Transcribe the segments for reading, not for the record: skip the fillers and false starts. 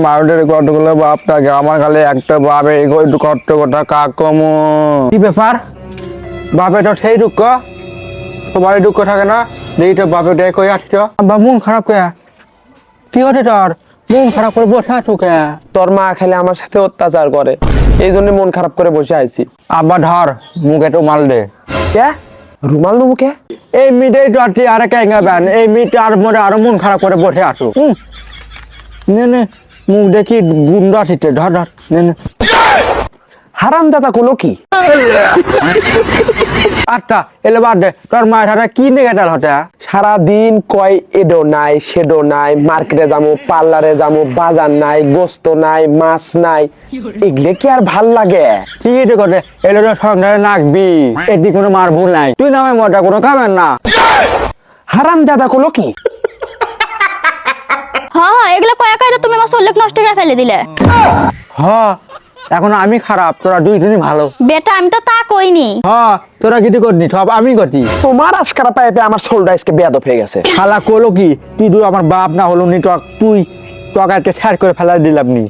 মারুদের কতগুলো বাপ থাকে, আমার খালি একটা বাপে কত কথা কাকম। কি ব্যাপার, বাপে তো সেই দুঃখ, সবারই দুঃখ থাকে না? দেখি তো বাপে ডে কই আসছ। বা মন খারাপ কে? কি হচ্ছে তোর? মন খারাপ করে বসে আছো কে? তোর মা খেলে আমার সাথে অত্যাচার করে, এই জন্য মন খারাপ করে বসে আছি। আব্বা ধর মুখে তো মাল দে। কে রুমাল নেবো কে? এই মিটেই তো আর আরে কেঙ্গাবেন, এই মিট আর মনে আরো মন খারাপ করে বসে আছো। নে নে, মুখ দেখি গুন্ডা ছিটে, ধর ধর নে নে। হারাম দাদা গুলো কি? আচ্ছা এলে বাদ দে, তোর মায়ের হাতে কি নেগেটাল হতে? সারাদিন কয় এডো নাই সেডো নাই, মার্কেটে যাবো, পার্লারে যাবো, বাজার নাই, গোস্ত নাই, মাছ নাই, এগুলো কি আর ভাল লাগে? ঠিকই তো করে, এলে তো সন্ধ্যায় নাকবি, এদিকে কোনো মার ভুল নাই, তুই নামে মজা কোনো খাবেন না। হারাম দাদা গুলো কি? হ্যাঁ এগুলো কয়া কয়া তুমি আমার শরীর নষ্ট করে ফেলে দিলে। হ, এখন আমি খারাপ, তোরা দুই দিনই ভালো। বেটা আমি তো তা কইনি। তোরা কিছু করনি, সব আমি করছি। তোমার আজকারা পাইপে আমার সোলটা আজকে বেয়াদব হয়ে গেছে। খালা কলো কি, তুই তো আমার বাপ না হলো নি, তুই টকাকে শেয়ার করে ফেলা দিলাম নি।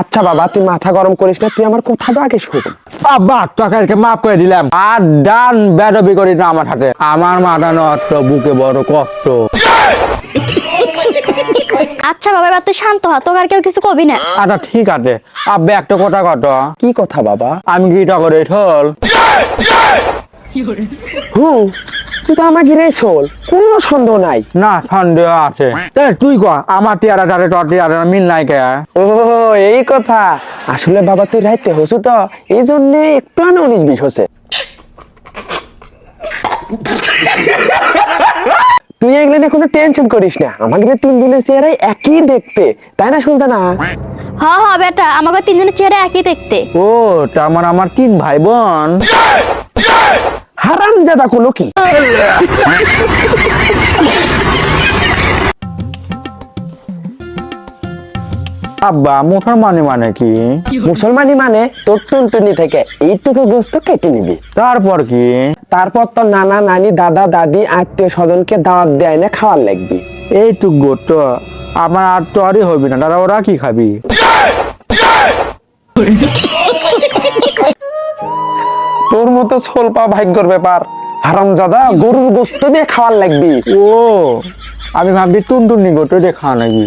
আচ্ছা বাবা তুই মাথা গরম করিস না, তুই আমার কথাটা আগে শোন। বাবা টকাকে মাফ করে দিলাম, আর ডান বেদবি করি না আমার সাথে। আমার মাথা নষ্ট, বুকে বড় কষ্ট। আচ্ছা বাবা এবার তুই শান্ত হ, তোকে আর কেউ কিছু কবি না। আচ্ছা ঠিক আছে, আব্বে একটা কথা কত। কি কথা বাবা? আমি কি টকরে ঠল? হুম, তুই তো আমার ঘিরে চল, কোনো সন্দেহ নাই। না সন্দেহ আছে। তুই ক, আমার টিয়ারা টারে তোর টিয়ারা মিল নাই কে? ও এই কথা, আসলে বাবা তুই রাইতে হসু তো, এই জন্য একটু 19-20 হচ্ছে। তুই এগুলো নিয়ে কোনো টেনশন করিস না, আমাকে 3 দিনের চেহারাই একই দেখতে, তাই না সুলতানা? হ্যাঁ হ্যাঁ বেটা, আমাকে তিনজনের চেহারা একই দেখতে। ও তার মানে আমার 3 ভাই বোন। হারাম জাদা কোনো কি? আব্বা মুসলমানি মানে কি? মুসলমানি মানে তোর টুনটুনি থেকে এইটুকু গোস্ত কেটে নিবি, তারপর কি? তারপর তোর নানা নানি দাদা দাদি আত্মীয় স্বজনকে দাওয়াত দেয় না, খাওয়ার লাগবি। এই তো গোট, আমার আর তো আরই হবি না, দাদা ওরা কি খাবি? তোর মতো ছোলপা ভাগ্যর ব্যাপার, হারামজাদা গরুর গোস্ত দিয়ে খাওয়ার লাগবি। ও আমি ভাবছি টুনটুনি গোটো দিয়ে খাওয়া নাকি।